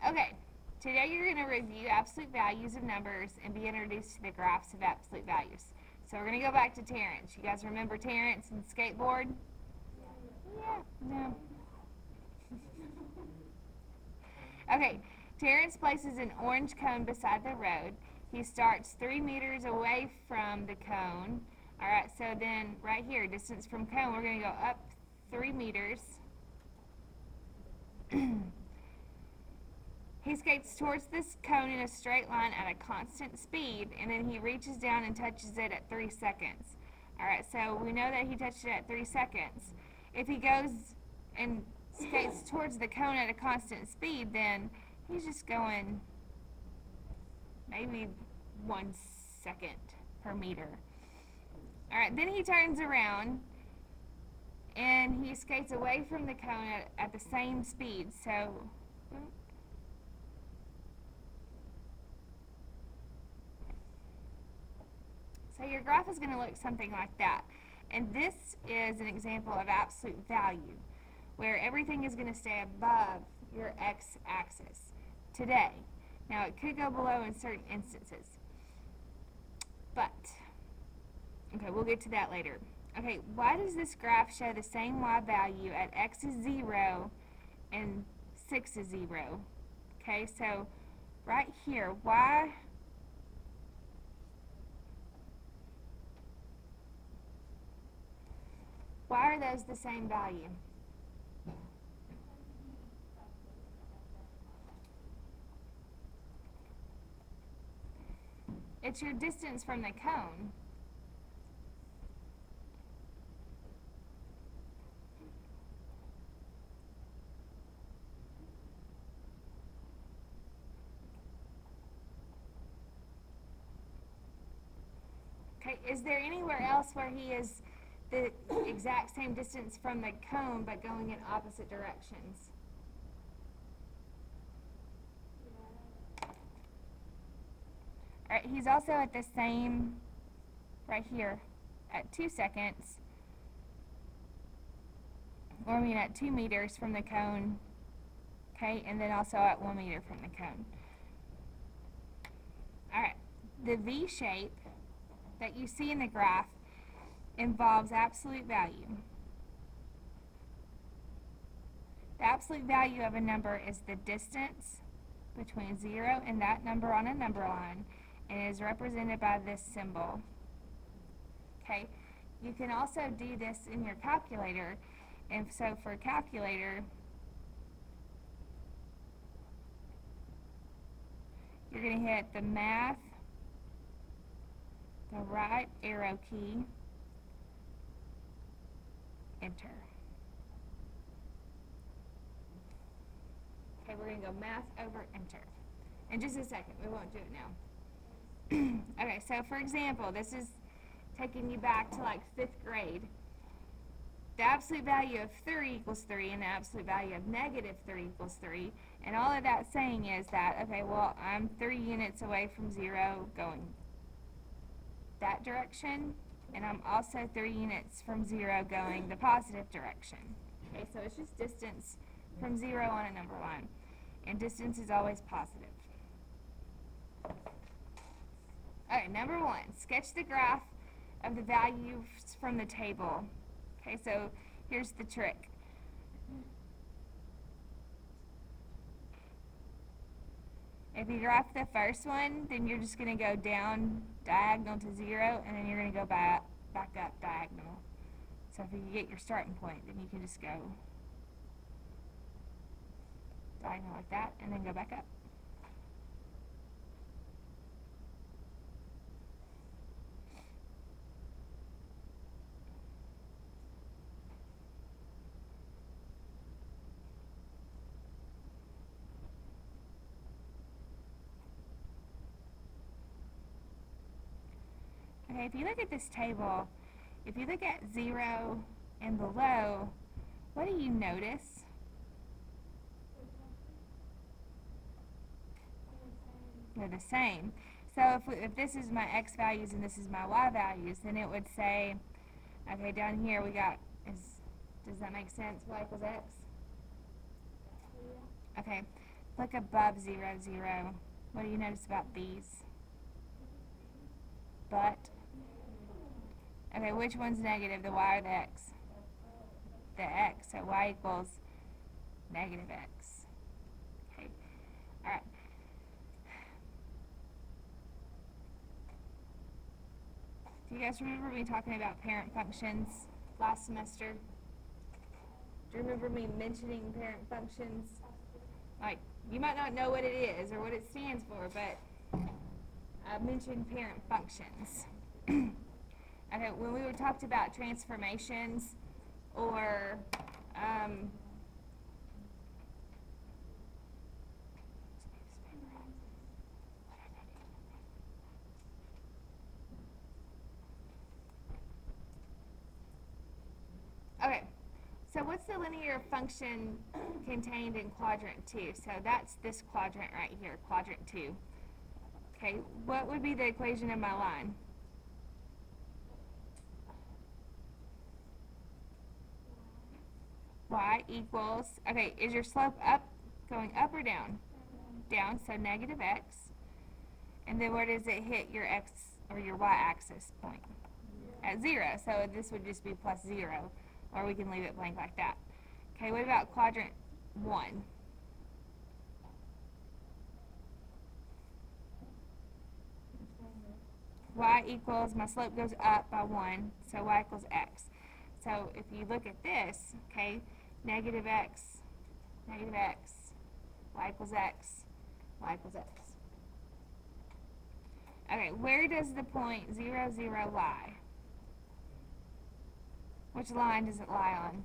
Okay, today you're going to review absolute values of numbers and be introduced to the graphs of absolute values. So we're going to go back to Terrence. You guys remember Terrence and skateboard? Yeah, no. Okay, Terrence places an orange cone beside the road. He starts 3 meters away from the cone. Alright, so then right here, distance from cone, we're going to go up 3 meters. He skates towards this cone in a straight line at a constant speed, and then he reaches down and touches it at 3 seconds. Alright, so we know that he touched it at 3 seconds. If he goes and skates towards the cone at a constant speed, then he's just going maybe 1 second per meter. Alright, then he turns around and he skates away from the cone at the same speed. So your graph is going to look something like that. And this is an example of absolute value, where everything is going to stay above your x-axis today. Now it could go below in certain instances, but, okay, we'll get to that later. Okay, why does this graph show the same y value at x is 0 and 6 is 0? Okay, so right here, why are those the same value? It's your distance from the cone. Okay, is there anywhere else where he is the exact same distance from the cone but going in opposite directions? Alright, he's also at the same, right here, at 2 seconds, or I mean at 2 meters from the cone, okay, and then also at 1 meter from the cone. Alright, the V shape that you see in the graph involves absolute value. The absolute value of a number is the distance between 0 and that number on a number line, and is represented by this symbol. Okay, you can also do this in your calculator, and so for a calculator, you're going to hit the math, the right arrow key, enter. Okay, we're going to go math over enter. In just a second, we won't do it now. Okay, so for example, this is taking you back to like 5th grade. The absolute value of 3 equals 3 and the absolute value of negative 3 equals 3. And all of that's saying is that, okay, well, I'm 3 units away from 0 going that direction, and I'm also 3 units from 0 going the positive direction. Okay, so it's just distance from 0 on a number line, and distance is always positive. Alright, number 1, sketch the graph of the values from the table. Okay, so here's the trick. If you graph the first one, then you're just going to go down diagonal to 0, and then you're going to go back up diagonal. So if you get your starting point, then you can just go diagonal like that, and then go back up. Okay, if you look at this table, if you look at 0 and below, what do you notice? They're the same. So if this is my x values and this is my y values, then it would say, okay, down here we got, does that make sense? Y equals x? Okay, look above 0, 0. What do you notice about these? But, okay, which one's negative, the y or the x? The x, so y equals negative x. Okay, alright. Do you guys remember me talking about parent functions last semester? Do you remember me mentioning parent functions? Like, you might not know what it is or what it stands for, but I mentioned parent functions. Okay, when we were talked about transformations or okay, so what's the linear function contained in quadrant 2? So that's this quadrant right here, quadrant 2. Okay, what would be the equation of my line? Y equals, okay, is your slope up, going up or down? Down, so negative x. And then where does it hit your x or your y-axis point? At 0, so this would just be plus 0, or we can leave it blank like that. Okay, what about quadrant 1? Y equals, my slope goes up by 1, so y equals x. So if you look at this, okay, negative x, y equals x, y equals x. Okay, where does the point 0, 0 lie? Which line does it lie on?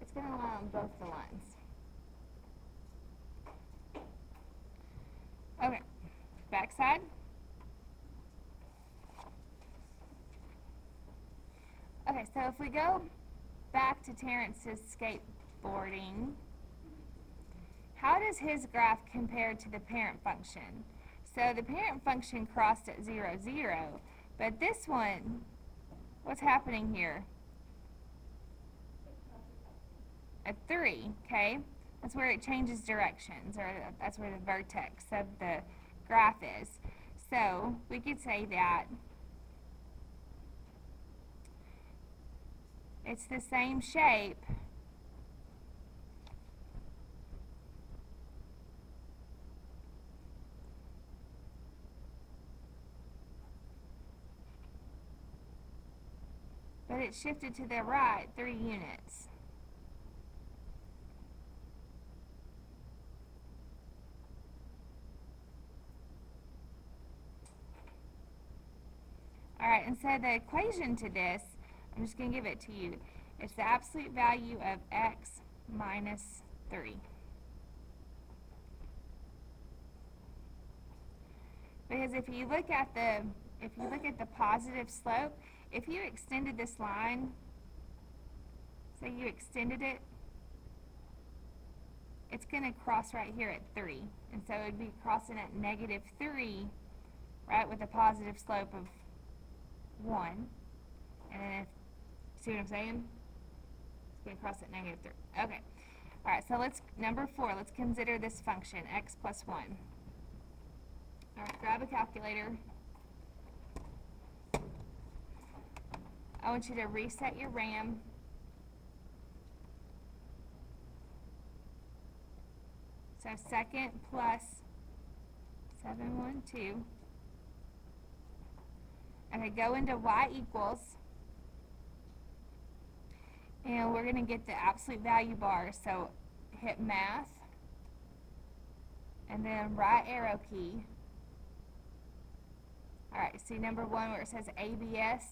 It's going to lie on both the lines. Okay, backside. Okay, so if we go back to Terrence's skateboarding, how does his graph compare to the parent function? So the parent function crossed at 0, 0, but this one, what's happening here? At 3, okay? That's where it changes directions, or that's where the vertex of the graph is. So we could say that it's the same shape but it shifted to the right 3 units. Alright, and so the equation to this, I'm just going to give it to you. It's the absolute value of x minus 3. Because if you look at the positive slope, if you extended this line, say you extended it, it's going to cross right here at 3. And so it would be crossing at negative 3, right, with a positive slope of 1. And then, see what I'm saying? It's going to cross at negative 3. Okay. Alright, so number 4, let's consider this function, x plus 1. Alright, grab a calculator. I want you to reset your RAM. So second plus 712. Okay, go into y equals. And we're going to get the absolute value bar. So hit math. And then right arrow key. Alright, see number 1 where it says ABS?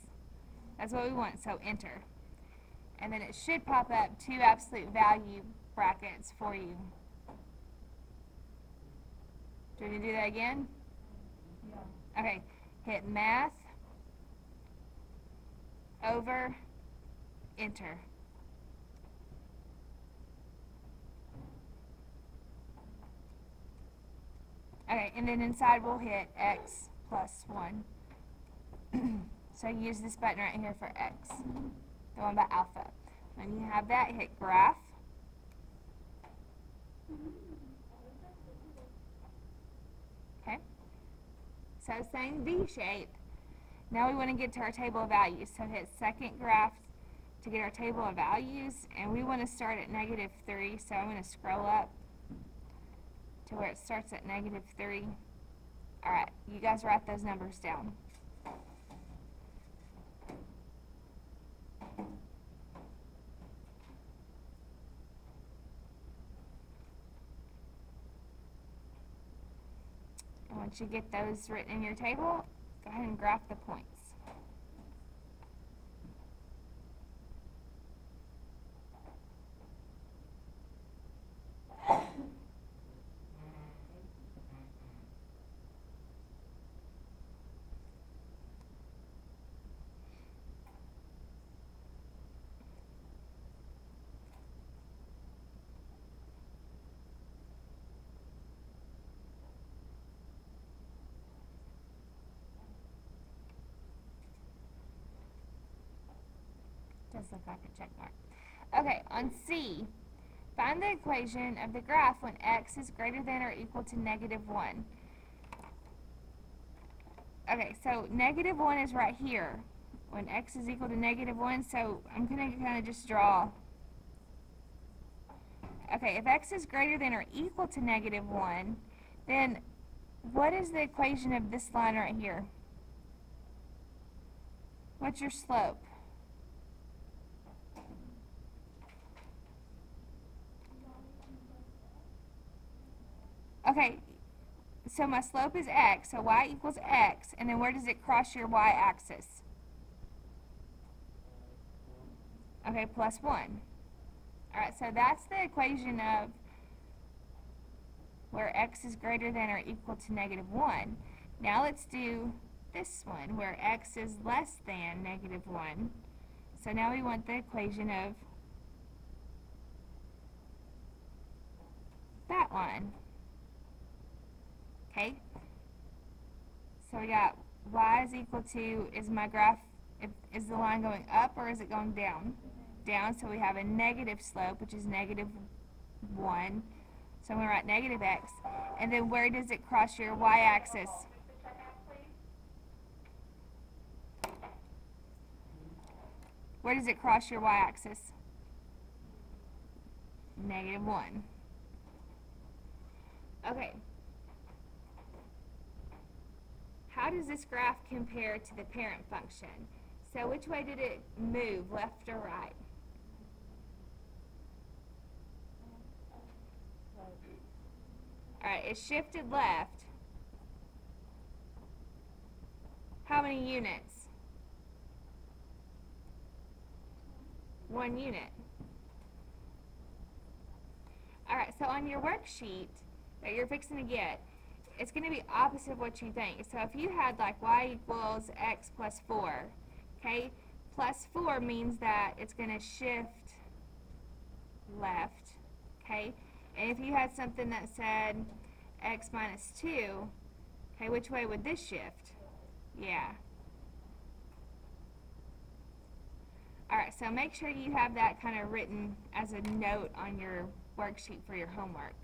That's what we want, so enter. And then it should pop up 2 absolute value brackets for you. Do you want to do that again? Yeah. Okay, hit math, over, enter. Okay, and then inside we'll hit x plus 1. So use this button right here for X, the one by alpha. When you have that, hit graph. Okay. So same V shape. Now we want to get to our table of values. So hit second graph to get our table of values, and we want to start at -3. So I'm going to scroll up to where it starts at -3. All right, you guys write those numbers down. And once you get those written in your table, go ahead and graph the points. Does look like a check mark. Okay, on C, find the equation of the graph when x is greater than or equal to -1. Okay, so -1 is right here when x is equal to -1, so I'm going to kind of just draw. Okay, if x is greater than or equal to -1, then what is the equation of this line right here? What's your slope? Okay, so my slope is x, so y equals x, and then where does it cross your y-axis? Okay, +1. Alright, so that's the equation of where x is greater than or equal to -1. Now let's do this one, where x is less than -1. So now we want the equation of that line. Okay? So we got y is equal to, is my graph, is the line going up or is it going down? Down, so we have a negative slope, which is -1. So I'm going to write -x. And then where does it cross your y-axis? Where does it cross your y-axis? -1. Okay. How does this graph compare to the parent function? So which way did it move, left or right? Alright, it shifted left. How many units? 1 unit. Alright, so on your worksheet that you're fixing to get, it's going to be opposite of what you think. So if you had like y equals x plus 4, okay, plus 4 means that it's going to shift left, okay? And if you had something that said x minus 2, okay, which way would this shift? Yeah. Alright, so make sure you have that kind of written as a note on your worksheet for your homework.